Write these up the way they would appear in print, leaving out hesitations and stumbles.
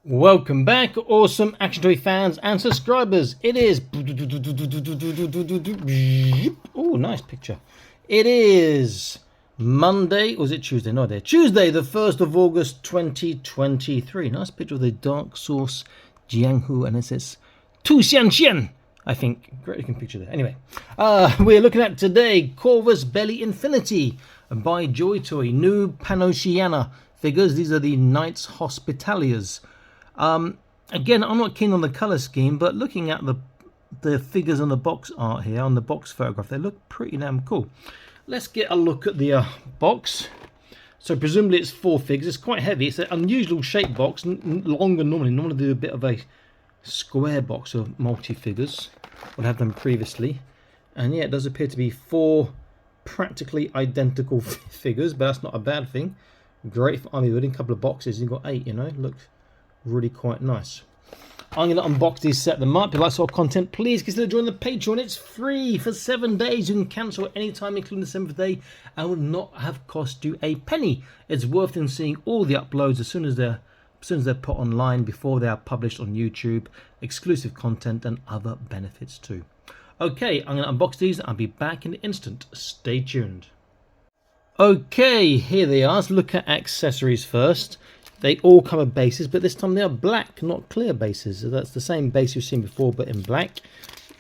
Welcome back, awesome Action Toy fans and subscribers. It is... Oh, nice picture. It is Monday, or is it Tuesday? No idea. Tuesday, the 1st of August, 2023. Nice picture of the Dark Source Jianghu, and it says Tu Xianxian, I think. Great looking picture there. Anyway, we're looking at today Corvus Belli Infinity by JoyToy. New Panoceania figures. These are the Knights Hospitaliers. Again, I'm not keen on the color scheme, but looking at the figures on the box art here, on the box photograph, they look pretty damn cool. Let's get a look at the box. So presumably it's 4 figures. It's quite heavy. It's an unusual shaped box, longer normally. Normally do a bit of a square box of multi-figures. We'll have them previously. And yeah, it does appear to be 4 practically identical figures, but that's not a bad thing. Great for army building. A couple of boxes, you've got 8, you know. Look really quite nice. I'm going to unbox these, set them up. If you like sort of content, please consider joining the Patreon. It's free for 7 days. You can cancel at any time, including the 7th day, and will not have cost you a penny. It's worth in seeing all the uploads as soon as they're put online, before they are published on YouTube, exclusive content and other benefits too. Okay, I'm going to unbox these. I'll be back in an instant. Stay tuned. Okay, here they are. Let's look at accessories first. They all come with bases, but this time they are black, not clear bases. So that's the same base you've seen before, but in black.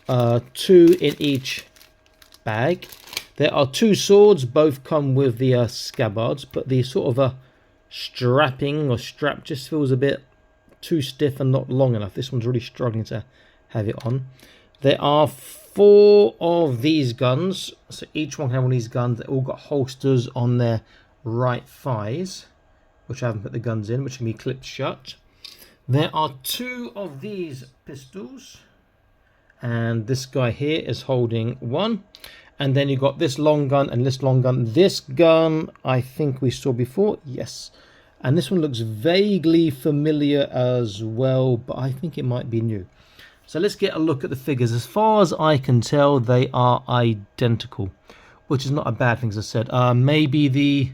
2 in each bag. There are 2 swords, both come with the scabbards, but the sort of strapping or strap just feels a bit too stiff and not long enough. This one's really struggling to have it on. There are 4 of these guns, so each one can have one of these guns. They all got holsters on their right thighs, which I haven't put the guns in, which can be clipped shut. There are 2 of these pistols, and this guy here is holding 1. And then you've got this long gun and this long gun. This gun I think we saw before, yes. And this one looks vaguely familiar as well, but I think it might be new. So let's get a look at the figures. As far as I can tell, they are identical, which is not a bad thing, as I said. Maybe the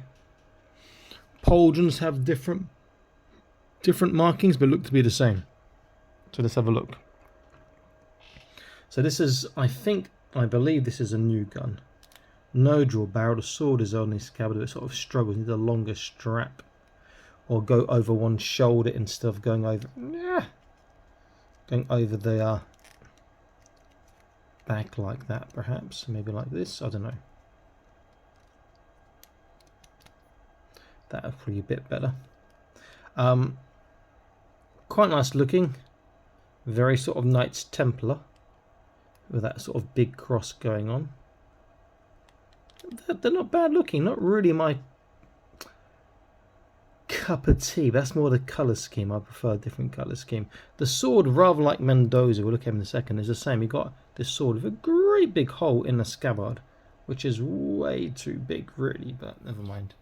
pauldrons have different markings, but look to be the same. So let's have a look. So this is, I believe this is a new gun. No draw barrel. The sword is only scabbard. It sort of struggles. Needs a longer strap, or go over one shoulder instead of going over the back like that. Perhaps maybe like this. I don't know. That would probably be a bit better. Quite nice looking. Very sort of Knights Templar, with that sort of big cross going on. They're not bad looking. Not really my cup of tea. That's more the colour scheme. I prefer a different colour scheme. The sword, rather like Mendoza, we'll look at him in a second, is the same. You've got this sword with a great big hole in the scabbard, which is way too big really, but never mind.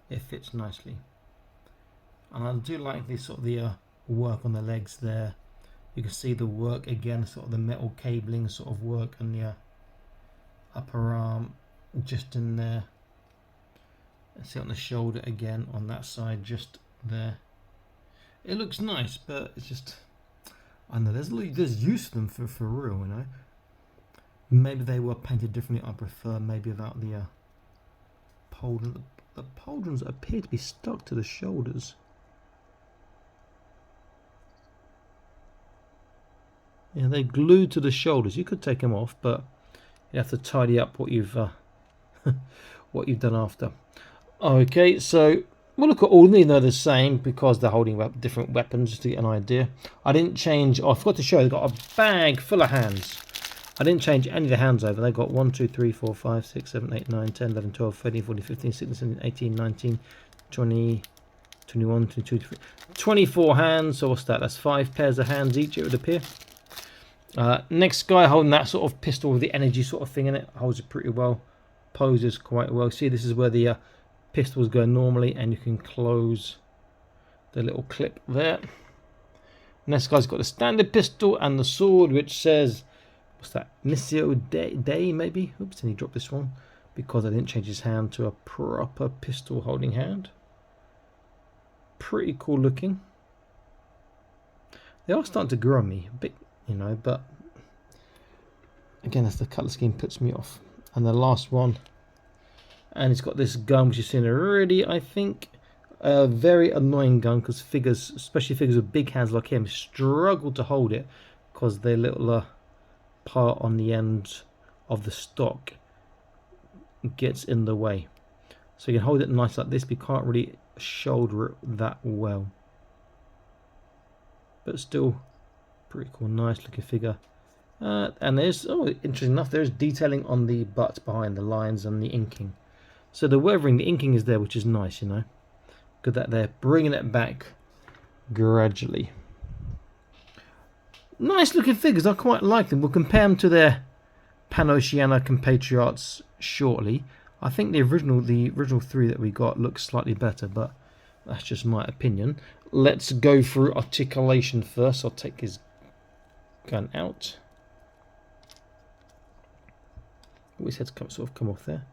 It fits nicely. And I do like this sort of the work on the legs there. You can see the work again, sort of the metal cabling sort of work on the upper arm, just in there. And see on the shoulder again on that side, just there. It looks nice, but it's just, I know there's use for them for real, you know. Maybe they were painted differently. I prefer maybe about the pauldron. The pauldrons appear to be stuck to the shoulders. Yeah, they're glued to the shoulders. You could take them off, but you have to tidy up what you've done after. Okay, so we'll look at all of them. They're the same because they're holding different weapons, just to get an idea. I didn't change. Oh, I forgot to show. They've got a bag full of hands. I didn't change any of the hands over. They got 1, 2, 3, 4, 5, 6, 7, 8, 9, 10, 11, 12, 13, 14, 15, 16, 17, 18, 19, 20, 21, 22, 23, 24 hands. So what's that? That's 5 pairs of hands each, it would appear. Next guy holding that sort of pistol with the energy sort of thing in it. Holds it pretty well. Poses quite well. See, this is where the pistols go normally, and you can close the little clip there. Next guy's got the standard pistol and the sword, which says, what's that? Missio Dei, maybe? Oops, and he dropped this one because I didn't change his hand to a proper pistol holding hand. Pretty cool looking. They are starting to grow on me a bit, you know, but again, as the colour scheme puts me off. And the last one, and it's got this gun which you've seen already, I think. A very annoying gun because figures, especially figures with big hands like him, struggle to hold it because their little part on the end of the stock gets in the way. So you can hold it nice like this, but you can't really shoulder it that well. But still pretty cool, nice looking figure. And there's, oh, interesting enough, there's detailing on the butt behind the lines and the inking. So the weathering, the inking is there, which is nice, you know. Good that they're bringing it back gradually. Nice looking figures, I quite like them. We'll compare them to their Panoceania compatriots shortly. I think the original three that we got looks slightly better, but that's just my opinion. Let's go through articulation first. I'll take his gun out. Oh, his head's sort of come off there.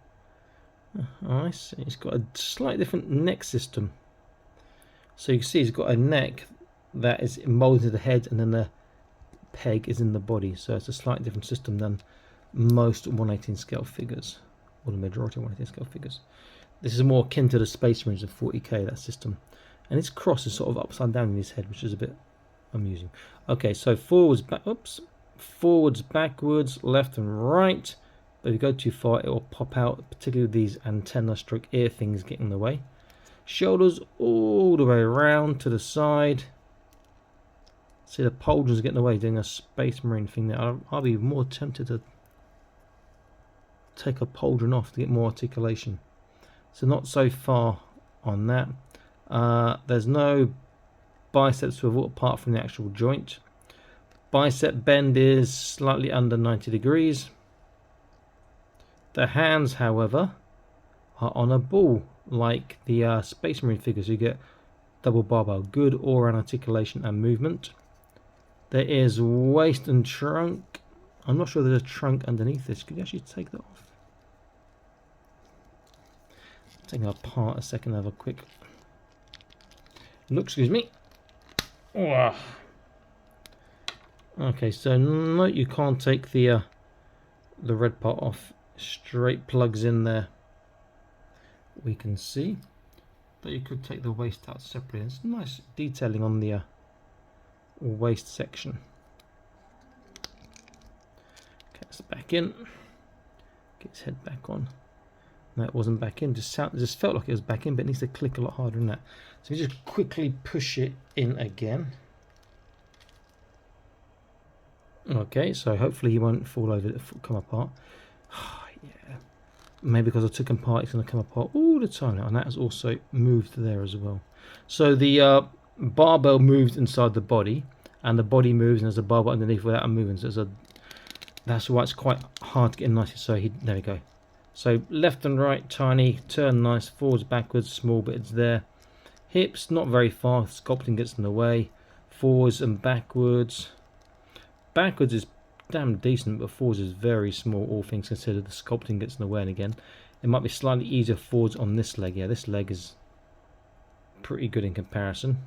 Nice. He's got a slightly different neck system. So you can see he's got a neck that is molded to the head, and then the peg is in the body. So it's a slightly different system than most 1/18 scale figures, or the majority of 1/18 scale figures. This is more akin to the Space Marines of 40k, that system. And his cross is sort of upside down in his head, which is a bit amusing. Okay, so forwards, forwards, backwards, left and right. But if you go too far, it will pop out, particularly with these antenna stroke ear things getting in the way. Shoulders all the way around to the side. See, the pauldrons getting in the way, doing a Space Marine thing there. I'll be more tempted to take a pauldron off to get more articulation. So not so far on that. There's no bicep swivel apart from the actual joint. Bicep bend is slightly under 90 degrees. The hands, however, are on a ball, like the Space Marine figures. You get double barbell, good all-round articulation and movement. There is waist and trunk. I'm not sure there's a trunk underneath this. Could you actually take that off? Taking it apart a second, have a quick look, excuse me. Oh. Okay, so no, you can't take the red part off. Straight plugs in there, we can see, but you could take the waist out separately. There's nice detailing on the waist section. Okay, it's back in. Get his head back on. No, it wasn't back in. It just felt like it was back in, but it needs to click a lot harder than that. So you just quickly push it in again. Okay, so hopefully he won't fall over, come apart. Yeah, maybe because I took him apart, it's going to come apart all the time now, and that has also moved there as well. So the barbell moves inside the body, and the body moves, and there's a barbell underneath without moving. So that's why it's quite hard to get in nicely. So there we go. So left and right, tiny, turn nice, forwards, backwards, small bits there. Hips not very far, sculpting gets in the way. Forwards and backwards. Backwards is damn decent, but forwards is very small, all things considered. The sculpting gets in the way, and again, it might be slightly easier forwards on this leg. Yeah, this leg is pretty good in comparison.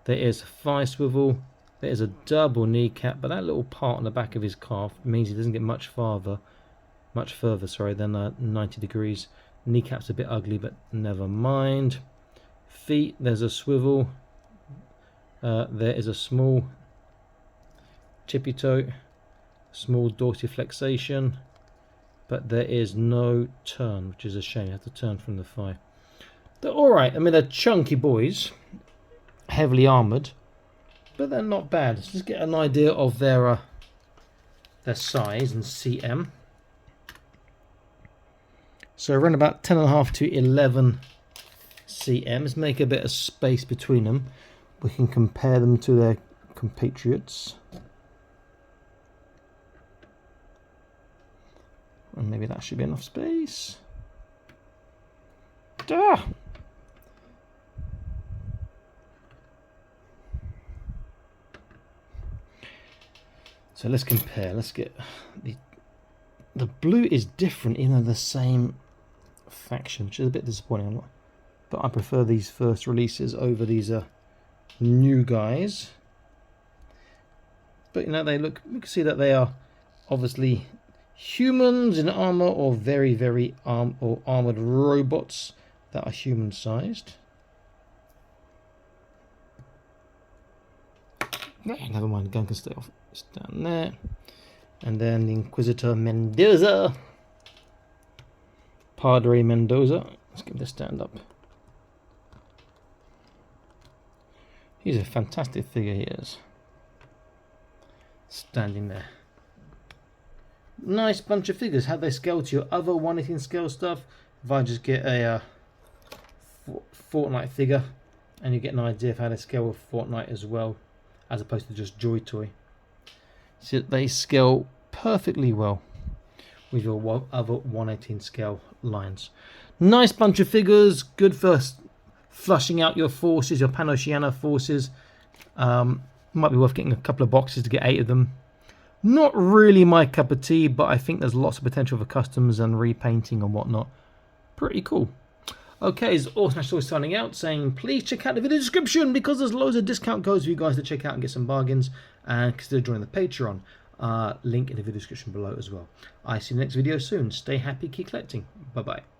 There is a thigh swivel. There is a double kneecap, but that little part on the back of his calf means he doesn't get much further, than 90 degrees. Kneecap's a bit ugly, but never mind. Feet, there's a swivel. There is a small tippy toe. Small dorsiflexation, but there is no turn, which is a shame. You have to turn from the thigh. They're alright. I mean, they're chunky boys, heavily armoured, but they're not bad. Let's just get an idea of their size and cm. So around about 10.5 to 11 cm. Let's make a bit of space between them. We can compare them to their compatriots. And maybe that should be enough space. Duh! So let's compare. Let's get the blue is different in the same faction, which is a bit disappointing. But I prefer these first releases over these new guys. but you know, they look, you can see that they are obviously humans in armor, or very armored robots that are human sized. Yeah, never mind, the gun can stay off. It's down there. And then the Inquisitor Mendoza. Padre Mendoza. Let's give this stand up. He's a fantastic figure, he is. Standing there. Nice bunch of figures. How they scale to your other 1/18 scale stuff. If I just get a Fortnite figure, and you get an idea of how they scale with Fortnite as well, as opposed to just JoyToy. So they scale perfectly well with your other 1/18 scale lines. Nice bunch of figures, good for flushing out your forces, your Panoceania forces. Might be worth getting a couple of boxes to get 8 of them. Not really my cup of tea, but I think there's lots of potential for customs and repainting and whatnot. Pretty cool. Okay, it's Awesome signing out, saying please check out the video description because there's loads of discount codes for you guys to check out and get some bargains, and consider joining the Patreon. Link in the video description below as well. I see you in the next video soon. Stay happy, keep collecting. Bye bye.